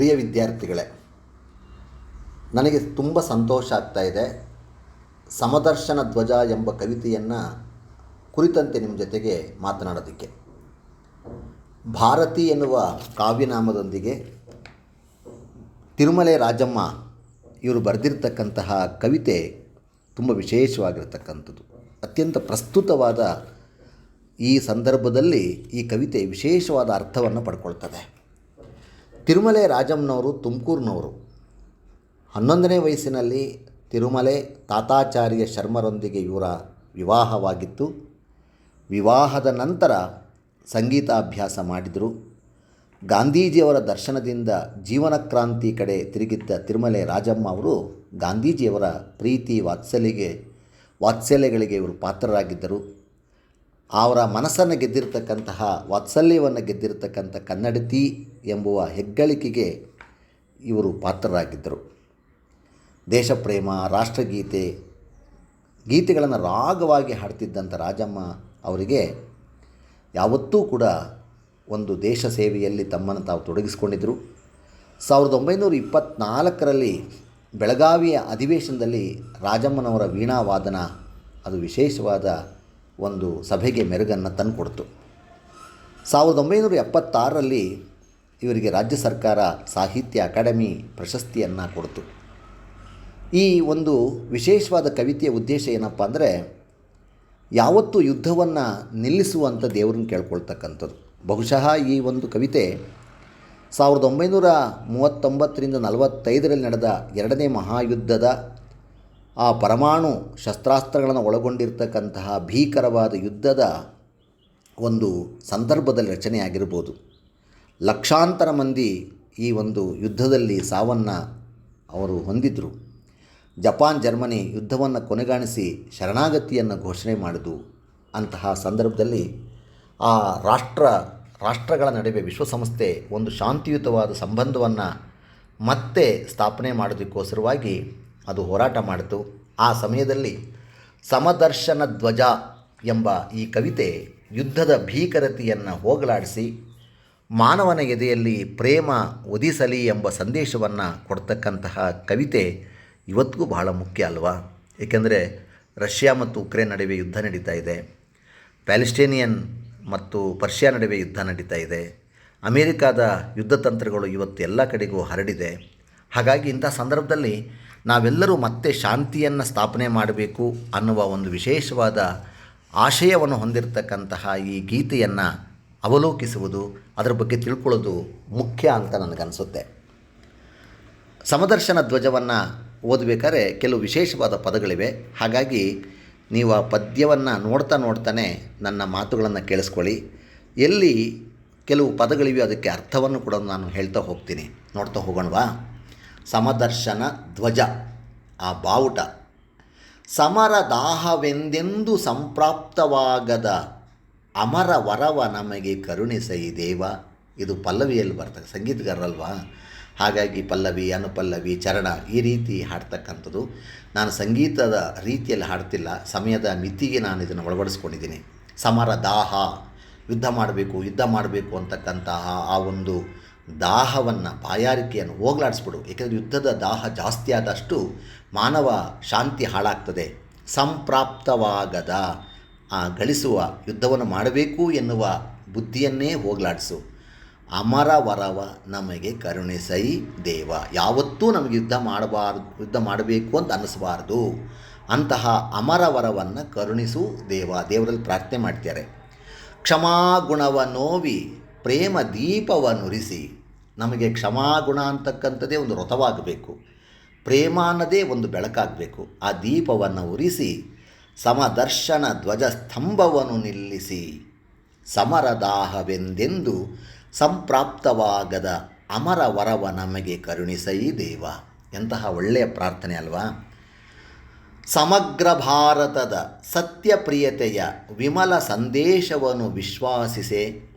ಪ್ರಿಯ ವಿದ್ಯಾರ್ಥಿಗಳೇ, ನನಗೆ ತುಂಬ ಸಂತೋಷ ಆಗ್ತಾ ಇದೆ. ಸಮದರ್ಶನ ಧ್ವಜ ಎಂಬ ಕವಿತೆಯನ್ನು ಕುರಿತಂತೆ ನಿಮ್ಮ ಜೊತೆಗೆ ಮಾತನಾಡೋದಕ್ಕೆ. ಭಾರತಿ ಎನ್ನುವ ಕಾವ್ಯನಾಮದೊಂದಿಗೆ ತಿರುಮಲೆ ರಾಜಮ್ಮ ಇವರು ಬರೆದಿರ್ತಕ್ಕಂತಹ ಕವಿತೆ ತುಂಬ ವಿಶೇಷವಾಗಿರ್ತಕ್ಕಂಥದ್ದು. ಅತ್ಯಂತ ಪ್ರಸ್ತುತವಾದ ಈ ಸಂದರ್ಭದಲ್ಲಿ ಈ ಕವಿತೆ ವಿಶೇಷವಾದ ಅರ್ಥವನ್ನು ಪಡ್ಕೊಳ್ತದೆ. ತಿರುಮಲೆ ರಾಜಮ್ಮನವರು ತುಮಕೂರಿನವರು. 11ನೇ ವಯಸ್ಸಿನಲ್ಲಿ ತಿರುಮಲೆ ತಾತಾಚಾರ್ಯ ಶರ್ಮರೊಂದಿಗೆ ಇವರ ವಿವಾಹವಾಗಿತ್ತು. ವಿವಾಹದ ನಂತರ ಸಂಗೀತಾಭ್ಯಾಸ ಮಾಡಿದರು. ಗಾಂಧೀಜಿಯವರ ದರ್ಶನದಿಂದ ಜೀವನ ಕ್ರಾಂತಿ ಕಡೆ ತಿರುಗಿದ್ದ ತಿರುಮಲೆ ರಾಜಮ್ಮ ಅವರು ಗಾಂಧೀಜಿಯವರ ಪ್ರೀತಿ ವಾತ್ಸಲ್ಯಗಳಿಗೆ ಇವರು ಪಾತ್ರರಾಗಿದ್ದರು. ಅವರ ಮನಸ್ಸನ್ನು ಗೆದ್ದಿರತಕ್ಕಂತಹ ವಾತ್ಸಲ್ಯವನ್ನು ಗೆದ್ದಿರತಕ್ಕಂಥ ಕನ್ನಡತಿ ಎಂಬುವ ಹೆಗ್ಗಳಿಕೆಗೆ ಇವರು ಪಾತ್ರರಾಗಿದ್ದರು. ದೇಶಪ್ರೇಮ, ರಾಷ್ಟ್ರಗೀತೆ, ಗೀತೆಗಳನ್ನು ರಾಗವಾಗಿ ಹಾಡ್ತಿದ್ದಂಥ ರಾಜಮ್ಮ ಅವರಿಗೆ ಯಾವತ್ತೂ ಕೂಡ ಒಂದು ದೇಶ ಸೇವೆಯಲ್ಲಿ ತಮ್ಮನ್ನು ತಾವು ತೊಡಗಿಸಿಕೊಂಡಿದ್ದರು. 1924ರಲ್ಲಿ ಬೆಳಗಾವಿಯ ಅಧಿವೇಶನದಲ್ಲಿ ರಾಜಮ್ಮನವರ ವೀಣಾವಾದನ ಅದು ವಿಶೇಷವಾದ ಒಂದು ಸಭೆಗೆ ಮೆರುಗನ್ನು ತಂದುಕೊಡ್ತು. 1976ರಲ್ಲಿ ಇವರಿಗೆ ರಾಜ್ಯ ಸರ್ಕಾರ ಸಾಹಿತ್ಯ ಅಕಾಡೆಮಿ ಪ್ರಶಸ್ತಿಯನ್ನು ಕೊಡ್ತು. ಈ ಒಂದು ವಿಶೇಷವಾದ ಕವಿತೆಯ ಉದ್ದೇಶ ಏನಪ್ಪ ಅಂದರೆ, ಯಾವತ್ತೂ ಯುದ್ಧವನ್ನು ನಿಲ್ಲಿಸುವಂಥ ದೇವರನ್ನು ಕೇಳ್ಕೊಳ್ತಕ್ಕಂಥದ್ದು. ಬಹುಶಃ ಈ ಒಂದು ಕವಿತೆ 1939ರಿಂದ 45ರಲ್ಲಿ ನಡೆದ 2ನೇ ಮಹಾಯುದ್ಧದ ಆ ಪರಮಾಣು ಶಸ್ತ್ರಾಸ್ತ್ರಗಳನ್ನು ಒಳಗೊಂಡಿರ್ತಕ್ಕಂತಹ ಭೀಕರವಾದ ಯುದ್ಧದ ಒಂದು ಸಂದರ್ಭದಲ್ಲಿ ರಚನೆಯಾಗಿರ್ಬೋದು. ಲಕ್ಷಾಂತರ ಮಂದಿ ಈ ಒಂದು ಯುದ್ಧದಲ್ಲಿ ಸಾವನ್ನು ಅವರು ಹೊಂದಿದ್ದರು. ಜಪಾನ್, ಜರ್ಮನಿ ಯುದ್ಧವನ್ನು ಕೊನೆಗಾಣಿಸಿ ಶರಣಾಗತಿಯನ್ನು ಘೋಷಣೆ ಮಾಡಿದ್ದು. ಅಂತಹ ಸಂದರ್ಭದಲ್ಲಿ ಆ ರಾಷ್ಟ್ರಗಳ ನಡುವೆ ವಿಶ್ವಸಂಸ್ಥೆ ಒಂದು ಶಾಂತಿಯುತವಾದ ಸಂಬಂಧವನ್ನು ಮತ್ತೆ ಸ್ಥಾಪನೆ ಮಾಡೋದಕ್ಕೋಸ್ಕರವಾಗಿ ಅದು ಹೋರಾಟ ಮಾಡಿತು. ಆ ಸಮಯದಲ್ಲಿ ಸಮದರ್ಶನ ಧ್ವಜ ಎಂಬ ಈ ಕವಿತೆ ಯುದ್ಧದ ಭೀಕರತೆಯನ್ನು ಹೋಗಲಾಡಿಸಿ ಮಾನವನ ಎದೆಯಲ್ಲಿ ಪ್ರೇಮ ಉದಿಸಲಿ ಎಂಬ ಸಂದೇಶವನ್ನು ಕೊಡ್ತಕ್ಕಂತಹ ಕವಿತೆ ಇವತ್ತಿಗೂ ಬಹಳ ಮುಖ್ಯ ಅಲ್ವಾ? ಏಕೆಂದರೆ ರಷ್ಯಾ ಮತ್ತು ಉಕ್ರೇನ್ ನಡುವೆ ಯುದ್ಧ ನಡೀತಾ ಇದೆ. ಪ್ಯಾಲೆಸ್ಟೇನಿಯನ್ ಮತ್ತು ಪರ್ಷಿಯಾ ನಡುವೆ ಯುದ್ಧ ನಡೀತಾ ಇದೆ. ಅಮೇರಿಕಾದ ಯುದ್ಧ ತಂತ್ರಗಳು ಇವತ್ತು ಎಲ್ಲ ಕಡೆಗೂ ಹರಡಿದೆ. ಹಾಗಾಗಿ ಇಂಥ ಸಂದರ್ಭದಲ್ಲಿ ನಾವೆಲ್ಲರೂ ಮತ್ತೆ ಶಾಂತಿಯನ್ನು ಸ್ಥಾಪನೆ ಮಾಡಬೇಕು ಅನ್ನುವ ಒಂದು ವಿಶೇಷವಾದ ಆಶಯವನ್ನು ಹೊಂದಿರತಕ್ಕಂತಹ ಈ ಗೀತೆಯನ್ನು ಅವಲೋಕಿಸುವುದು, ಅದರ ಬಗ್ಗೆ ತಿಳ್ಕೊಳ್ಳೋದು ಮುಖ್ಯ ಅಂತ ನನಗನ್ನಿಸುತ್ತೆ. ಸಮದರ್ಶನ ಧ್ವಜವನ್ನು ಓದಬೇಕಾದ್ರೆ ಕೆಲವು ವಿಶೇಷವಾದ ಪದಗಳಿವೆ. ಹಾಗಾಗಿ ನೀವು ಆ ಪದ್ಯವನ್ನು ನೋಡ್ತಾನೆ ನನ್ನ ಮಾತುಗಳನ್ನು ಕೇಳಿಸ್ಕೊಳ್ಳಿ. ಎಲ್ಲಿ ಕೆಲವು ಪದಗಳಿವೆ ಅದಕ್ಕೆ ಅರ್ಥವನ್ನು ಕೂಡ ನಾನು ಹೇಳ್ತಾ ಹೋಗ್ತೀನಿ. ನೋಡ್ತಾ ಹೋಗೋಣವಾ? ಸಮದರ್ಶನ ಧ್ವಜ, ಆ ಬಾವುಟ. ಸಮರ ದಾಹವೆಂದೆಂದು ಸಂಪ್ರಾಪ್ತವಾಗದ ಅಮರ ವರವ ನಮಗೆ ಕರುಣಿಸೈ ದೇವ. ಇದು ಪಲ್ಲವಿಯಲ್ಲಿ ಬರ್ತದೆ, ಸಂಗೀತಗಾರರಲ್ವಾ? ಹಾಗಾಗಿ ಪಲ್ಲವಿ, ಅನುಪಲ್ಲವಿ, ಚರಣ ಈ ರೀತಿ ಹಾಡ್ತಕ್ಕಂಥದ್ದು. ನಾನು ಸಂಗೀತದ ರೀತಿಯಲ್ಲಿ ಹಾಡ್ತಿಲ್ಲ, ಸಮಯದ ಮಿತಿಗೆ ನಾನು ಇದನ್ನು ಒಳಪಡಿಸ್ಕೊಂಡಿದ್ದೀನಿ. ಸಮರ ದಾಹ, ಯುದ್ಧ ಮಾಡಬೇಕು ಅಂತಕ್ಕಂತಹ ಆ ಒಂದು ದಾಹವನ್ನು, ಬಾಯಾರಿಕೆಯನ್ನು ಹೋಗಲಾಡಿಸ್ಬಿಡು. ಏಕೆಂದರೆ ಯುದ್ಧದ ದಾಹ ಜಾಸ್ತಿ ಆದಷ್ಟು ಮಾನವ ಶಾಂತಿ ಹಾಳಾಗ್ತದೆ. ಸಂಪ್ರಾಪ್ತವಾಗದ, ಗಳಿಸುವ, ಯುದ್ಧವನ್ನು ಮಾಡಬೇಕು ಎನ್ನುವ ಬುದ್ಧಿಯನ್ನೇ ಹೋಗಲಾಡಿಸು. ಅಮರ ವರವ ನಮಗೆ ಕರುಣಿಸೈ ದೇವ. ಯಾವತ್ತೂ ನಮಗೆ ಯುದ್ಧ ಮಾಡಬೇಕು ಅಂತ ಅನ್ನಿಸಬಾರ್ದು. ಅಂತಹ ಅಮರ ವರವನ್ನು ಕರುಣಿಸು ದೇವ. ದೇವರಲ್ಲಿ ಪ್ರಾರ್ಥನೆ ಮಾಡ್ತಾರೆ. ಕ್ಷಮಾಗುಣವ ನೋವಿ ಪ್ರೇಮ ದೀಪವನ್ನುರಿಸಿ. ನಮಗೆ ಕ್ಷಮಾಗುಣ ಅಂತಕ್ಕಂಥದ್ದೇ ಒಂದು ವ್ರತವಾಗಬೇಕು. ಪ್ರೇಮ ಅನ್ನೋದೇ ಒಂದು ಬೆಳಕಾಗಬೇಕು. ಆ ದೀಪವನ್ನು ಉರಿಸಿ ಸಮದರ್ಶನ ಧ್ವಜ ಸ್ತಂಭವನ್ನು ನಿಲ್ಲಿಸಿ. ಸಮರದಾಹವೆಂದೆಂದು ಸಂಪ್ರಾಪ್ತವಾಗದ ಅಮರ ವರವ ನಮಗೆ ಕರುಣಿಸೈ ದೇವ. ಎಂತಹ ಒಳ್ಳೆಯ ಪ್ರಾರ್ಥನೆ ಅಲ್ವಾ? ಸಮಗ್ರ ಭಾರತದ ಸತ್ಯಪ್ರಿಯತೆಯ ವಿಮಲ ಸಂದೇಶವನ್ನು ವಿಶ್ವಾಸಿಸೆ.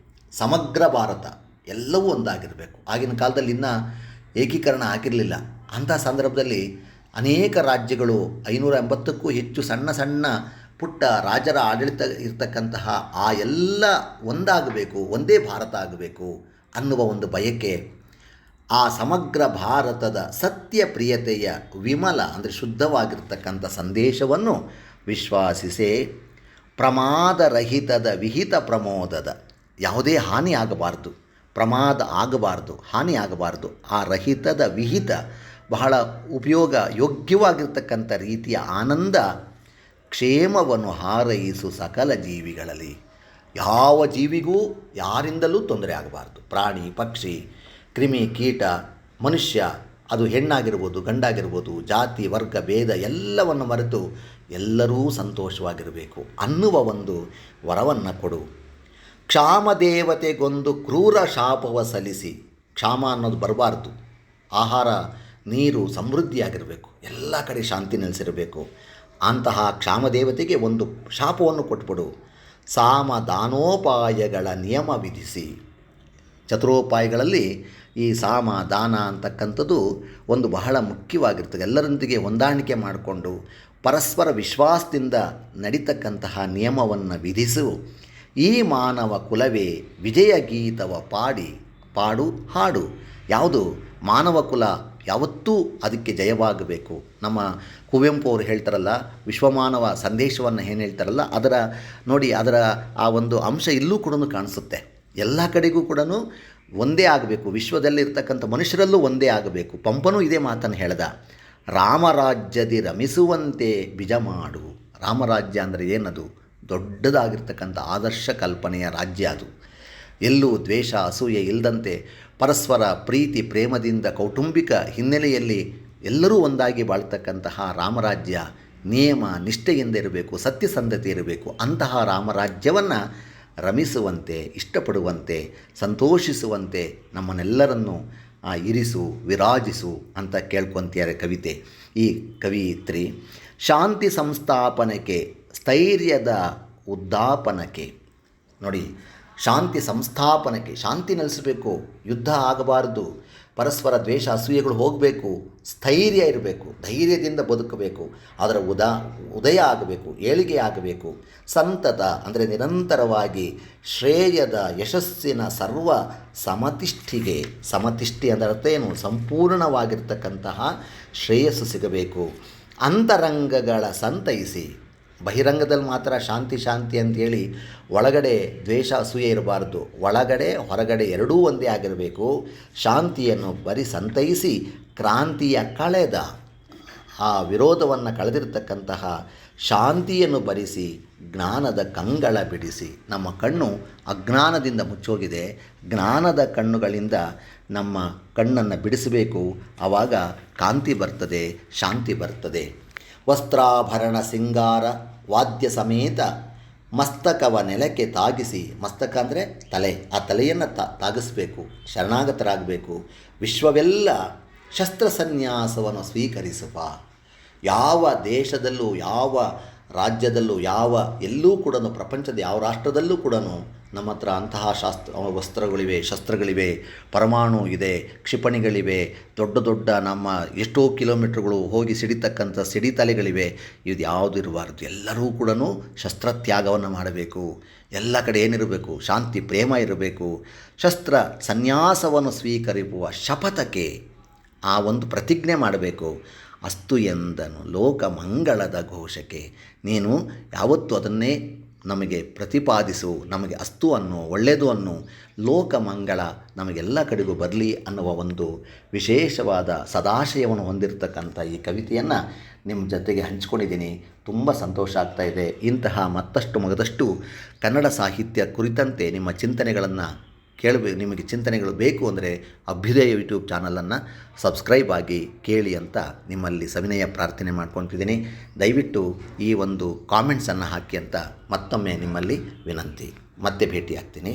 ಸಮಗ್ರ ಭಾರತ ಎಲ್ಲವೂ ಒಂದಾಗಿರಬೇಕು. ಆಗಿನ ಕಾಲದಲ್ಲಿ ಇನ್ನೂ ಏಕೀಕರಣ ಆಗಿರಲಿಲ್ಲ. ಅಂಥ ಸಂದರ್ಭದಲ್ಲಿ ಅನೇಕ ರಾಜ್ಯಗಳು 580ಕ್ಕೂ ಹೆಚ್ಚು ಸಣ್ಣ ಸಣ್ಣ ಪುಟ್ಟ ರಾಜರ ಆಡಳಿತ ಇರತಕ್ಕಂತಹ ಆ ಎಲ್ಲ ಒಂದಾಗಬೇಕು, ಒಂದೇ ಭಾರತ ಆಗಬೇಕು ಅನ್ನುವ ಒಂದು ಬಯಕೆ ಆ ಸಮಗ್ರ ಭಾರತದ ಸತ್ಯಪ್ರಿಯತೆಯ ವಿಮಲ ಅಂದರೆ ಶುದ್ಧವಾಗಿರ್ತಕ್ಕಂಥ ಸಂದೇಶವನ್ನು ವಿಶ್ವಾಸಿಸೇ ಪ್ರಮಾದರಹಿತದ ವಿಹಿತ ಪ್ರಮೋದದ ಯಾವುದೇ ಹಾನಿ ಆಗಬಾರ್ದು, ಪ್ರಮಾದ ಆಗಬಾರ್ದು, ಹಾನಿ ಆಗಬಾರ್ದು, ಆ ರಹಿತದ ವಿಹಿತ ಬಹಳ ಉಪಯೋಗ ಯೋಗ್ಯವಾಗಿರ್ತಕ್ಕಂಥ ರೀತಿಯ ಆನಂದ ಕ್ಷೇಮವನ್ನು ಹಾರೈಸು ಸಕಲ ಜೀವಿಗಳಲ್ಲಿ. ಯಾವ ಜೀವಿಗೂ ಯಾರಿಂದಲೂ ತೊಂದರೆ ಆಗಬಾರ್ದು. ಪ್ರಾಣಿ, ಪಕ್ಷಿ, ಕ್ರಿಮಿ, ಕೀಟ, ಮನುಷ್ಯ, ಅದು ಹೆಣ್ಣಾಗಿರ್ಬೋದು, ಗಂಡಾಗಿರ್ಬೋದು, ಜಾತಿ, ವರ್ಗ, ಭೇದ ಎಲ್ಲವನ್ನು ಮರೆತು ಎಲ್ಲರೂ ಸಂತೋಷವಾಗಿರಬೇಕು ಅನ್ನುವ ಒಂದು ವರವನ್ನು ಕೊಡು. ಕ್ಷಾಮ ದೇವತೆಗೊಂದು ಕ್ರೂರ ಶಾಪವ ಸಲ್ಲಿಸಿ, ಕ್ಷಾಮ ಅನ್ನೋದು ಬರಬಾರ್ದು. ಆಹಾರ, ನೀರು ಸಮೃದ್ಧಿಯಾಗಿರಬೇಕು, ಎಲ್ಲ ಕಡೆ ಶಾಂತಿ ನೆಲೆಸಿರಬೇಕು. ಅಂತಹ ಕ್ಷಾಮದೇವತೆಗೆ ಒಂದು ಶಾಪವನ್ನು ಕೊಟ್ಬಿಡು. ಸಾಮ ದಾನೋಪಾಯಗಳ ನಿಯಮ ವಿಧಿಸಿ, ಚತುರೋಪಾಯಗಳಲ್ಲಿ ಈ ಸಾಮ ದಾನ ಅಂತಕ್ಕಂಥದ್ದು ಒಂದು ಬಹಳ ಮುಖ್ಯವಾಗಿರ್ತದೆ. ಎಲ್ಲರೊಂದಿಗೆ ಹೊಂದಾಣಿಕೆ ಮಾಡಿಕೊಂಡು ಪರಸ್ಪರ ವಿಶ್ವಾಸದಿಂದ ನಡೀತಕ್ಕಂತಹ ನಿಯಮವನ್ನು ವಿಧಿಸು. ಈ ಮಾನವ ಕುಲವೇ ವಿಜಯ ಗೀತವ ಪಾಡು ಹಾಡು. ಯಾವುದು ಮಾನವ ಕುಲ ಯಾವತ್ತೂ ಅದಕ್ಕೆ ಜಯವಾಗಬೇಕು. ನಮ್ಮ ಕುವೆಂಪು ಅವರು ಹೇಳ್ತಾರಲ್ಲ, ವಿಶ್ವಮಾನವ ಸಂದೇಶವನ್ನು ಏನು ಹೇಳ್ತಾರಲ್ಲ, ಅದರ ಆ ಒಂದು ಅಂಶ ಇಲ್ಲೂ ಕೂಡ ಕಾಣಿಸುತ್ತೆ. ಎಲ್ಲ ಕಡೆಗೂ ಕೂಡ ಒಂದೇ ಆಗಬೇಕು, ವಿಶ್ವದಲ್ಲಿರ್ತಕ್ಕಂಥ ಮನುಷ್ಯರಲ್ಲೂ ಒಂದೇ ಆಗಬೇಕು. ಪಂಪನೂ ಇದೇ ಮಾತನ್ನು ಹೇಳ್ದ. ರಾಮರಾಜ್ಯದಿ ರಮಿಸುವಂತೆ ಬಿಜ ಮಾಡು. ರಾಮರಾಜ್ಯ ಅಂದರೆ ಏನದು? ದೊಡ್ಡದಾಗಿರ್ತಕ್ಕಂಥ ಆದರ್ಶ ಕಲ್ಪನೆಯ ರಾಜ್ಯ ಅದು. ಎಲ್ಲೂ ದ್ವೇಷ, ಅಸೂಯೆ ಇಲ್ಲದಂತೆ ಪರಸ್ಪರ ಪ್ರೀತಿ ಪ್ರೇಮದಿಂದ ಕೌಟುಂಬಿಕ ಹಿನ್ನೆಲೆಯಲ್ಲಿ ಎಲ್ಲರೂ ಒಂದಾಗಿ ಬಾಳ್ತಕ್ಕಂತಹ ರಾಮರಾಜ್ಯ ನಿಯಮ ನಿಷ್ಠೆಯಿಂದ ಇರಬೇಕು, ಸತ್ಯಸಂಧತೆ ಇರಬೇಕು. ಅಂತಹ ರಾಮರಾಜ್ಯವನ್ನು ರಮಿಸುವಂತೆ, ಇಷ್ಟಪಡುವಂತೆ, ಸಂತೋಷಿಸುವಂತೆ ನಮ್ಮನ್ನೆಲ್ಲರನ್ನು ಇರಿಸು, ವಿರಾಜಿಸು ಅಂತ ಕೇಳ್ಕೊತಿದ್ದಾರೆ ಕವಿತೆ. ಈ ಕವಿಯಿತ್ರಿ ಶಾಂತಿ ಸಂಸ್ಥಾಪನಕ್ಕೆ, ಸ್ಥೈರ್ಯದ ಉದ್ದಾಪನಕ್ಕೆ. ನೋಡಿ, ಶಾಂತಿ ಸಂಸ್ಥಾಪನಕ್ಕೆ, ಶಾಂತಿ ನೆಲೆಸಬೇಕು, ಯುದ್ಧ ಆಗಬಾರ್ದು, ಪರಸ್ಪರ ದ್ವೇಷ ಅಸೂಯೆಗಳು ಹೋಗಬೇಕು, ಸ್ಥೈರ್ಯ ಇರಬೇಕು, ಧೈರ್ಯದಿಂದ ಬದುಕಬೇಕು, ಅದರ ಉದಯ ಆಗಬೇಕು, ಏಳಿಗೆ ಆಗಬೇಕು. ಸಂತತ ಅಂದರೆ ನಿರಂತರವಾಗಿ ಶ್ರೇಯದ ಯಶಸ್ಸಿನ ಸರ್ವ ಸಮತಿಷ್ಠಿಗೆ, ಸಮತಿಷ್ಠಿ ಅಂದರೆ ಅರ್ಥ ಏನು? ಸಂಪೂರ್ಣವಾಗಿರ್ತಕ್ಕಂತಹ ಶ್ರೇಯಸ್ಸು ಸಿಗಬೇಕು. ಅಂತರಂಗಗಳ ಸಂತೈಸಿ, ಬಹಿರಂಗದಲ್ಲಿ ಮಾತ್ರ ಶಾಂತಿ ಶಾಂತಿ ಅಂಥೇಳಿ ಒಳಗಡೆ ದ್ವೇಷ ಅಸೂಯೆ ಇರಬಾರ್ದು, ಒಳಗಡೆ ಹೊರಗಡೆ ಎರಡೂ ಒಂದೇ ಆಗಿರಬೇಕು. ಶಾಂತಿಯನ್ನು ಬರಿ ಸಂತೈಸಿ ಕ್ರಾಂತಿಯ ಕಳೆದ, ಆ ವಿರೋಧವನ್ನು ಕಳೆದಿರ್ತಕ್ಕಂತಹ ಶಾಂತಿಯನ್ನು ಭರಿಸಿ ಜ್ಞಾನದ ಕಂಗಳ ಬಿಡಿಸಿ. ನಮ್ಮ ಕಣ್ಣು ಅಜ್ಞಾನದಿಂದ ಮುಚ್ಚೋಗಿದೆ, ಜ್ಞಾನದ ಕಣ್ಣುಗಳಿಂದ ನಮ್ಮ ಕಣ್ಣನ್ನು ಬಿಡಿಸಬೇಕು. ಆವಾಗ ಕಾಂತಿ ಬರ್ತದೆ, ಶಾಂತಿ ಬರ್ತದೆ. ವಸ್ತ್ರಾಭರಣ ಸಿಂಗಾರ ವಾದ್ಯ ಸಮೇತ ಮಸ್ತಕವ ನೆಲಕ್ಕೆ ತಾಗಿಸಿ, ಮಸ್ತಕ ಅಂದರೆ ತಲೆ, ಆ ತಲೆಯನ್ನು ತಾಗಿಸಬೇಕು, ಶರಣಾಗತರಾಗಬೇಕು. ವಿಶ್ವವೆಲ್ಲ ಶಸ್ತ್ರಸನ್ಯಾಸವನ್ನು ಸ್ವೀಕರಿಸುವ. ಯಾವ ದೇಶದಲ್ಲೂ, ಯಾವ ರಾಜ್ಯದಲ್ಲೂ, ಎಲ್ಲೂ ಕೂಡ, ಪ್ರಪಂಚದ ಯಾವ ರಾಷ್ಟ್ರದಲ್ಲೂ ಕೂಡ ನಮ್ಮ ಹತ್ರ ಅಂತಹ ವಸ್ತ್ರಗಳಿವೆ, ಶಸ್ತ್ರಗಳಿವೆ, ಪರಮಾಣು ಇದೆ, ಕ್ಷಿಪಣಿಗಳಿವೆ, ದೊಡ್ಡ ದೊಡ್ಡ ನಮ್ಮ ಎಷ್ಟೋ ಕಿಲೋಮೀಟ್ರ್ಗಳು ಹೋಗಿ ಸಿಡಿತಕ್ಕಂಥ ಸಿಡಿತಲೆಗಳಿವೆ. ಇದು ಯಾವುದು ಇರಬಾರ್ದು. ಎಲ್ಲರೂ ಕೂಡ ಶಸ್ತ್ರತ್ಯಾಗವನ್ನು ಮಾಡಬೇಕು. ಎಲ್ಲ ಕಡೆ ಏನಿರಬೇಕು? ಶಾಂತಿ ಪ್ರೇಮ ಇರಬೇಕು. ಶಸ್ತ್ರ ಸನ್ಯಾಸವನ್ನು ಸ್ವೀಕರಿಸುವ ಶಪಥಕ್ಕೆ ಆ ಒಂದು ಪ್ರತಿಜ್ಞೆ ಮಾಡಬೇಕು. ಅಸ್ತು ಎಂದನು ಲೋಕ ಮಂಗಳದ ಘೋಷಕ್ಕೆ. ನೀನು ಯಾವತ್ತೂ ಅದನ್ನೇ ನಮಗೆ ಪ್ರತಿಪಾದಿಸು, ನಮಗೆ ಅಸ್ತು ಅನ್ನೋ, ಒಳ್ಳೆಯದು ಅನ್ನೋ, ಲೋಕಮಂಗಳ ನಮಗೆಲ್ಲ ಕಡೆಗೂ ಬರಲಿ ಅನ್ನುವ ಒಂದು ವಿಶೇಷವಾದ ಸದಾಶಯವನ್ನು ಹೊಂದಿರತಕ್ಕಂಥ ಈ ಕವಿತೆಯನ್ನು ನಿಮ್ಮ ಜೊತೆಗೆ ಹಂಚ್ಕೊಂಡಿದ್ದೀನಿ. ತುಂಬ ಸಂತೋಷ ಆಗ್ತಾಯಿದೆ. ಇಂತಹ ಮತ್ತಷ್ಟು ಮಗದಷ್ಟು ಕನ್ನಡ ಸಾಹಿತ್ಯ ಕುರಿತಂತೆ ನಿಮ್ಮ ಚಿಂತನೆಗಳನ್ನು ನಿಮಗೆ ಚಿಂತನೆಗಳು ಬೇಕು ಅಂದರೆ ಅಭ್ಯುದಯ ಯೂಟ್ಯೂಬ್ ಚಾನಲನ್ನು ಸಬ್ಸ್ಕ್ರೈಬ್ ಆಗಿ ಕೇಳಿ ಅಂತ ನಿಮ್ಮಲ್ಲಿ ಸವಿನಯ ಪ್ರಾರ್ಥನೆ ಮಾಡ್ಕೊತಿದ್ದೀನಿ. ದಯವಿಟ್ಟು ಈ ಒಂದು ಕಾಮೆಂಟ್ಸನ್ನು ಹಾಕಿ ಅಂತ ಮತ್ತೊಮ್ಮೆ ನಿಮ್ಮಲ್ಲಿ ವಿನಂತಿ. ಮತ್ತೆ ಭೇಟಿ ಆಗ್ತೀನಿ.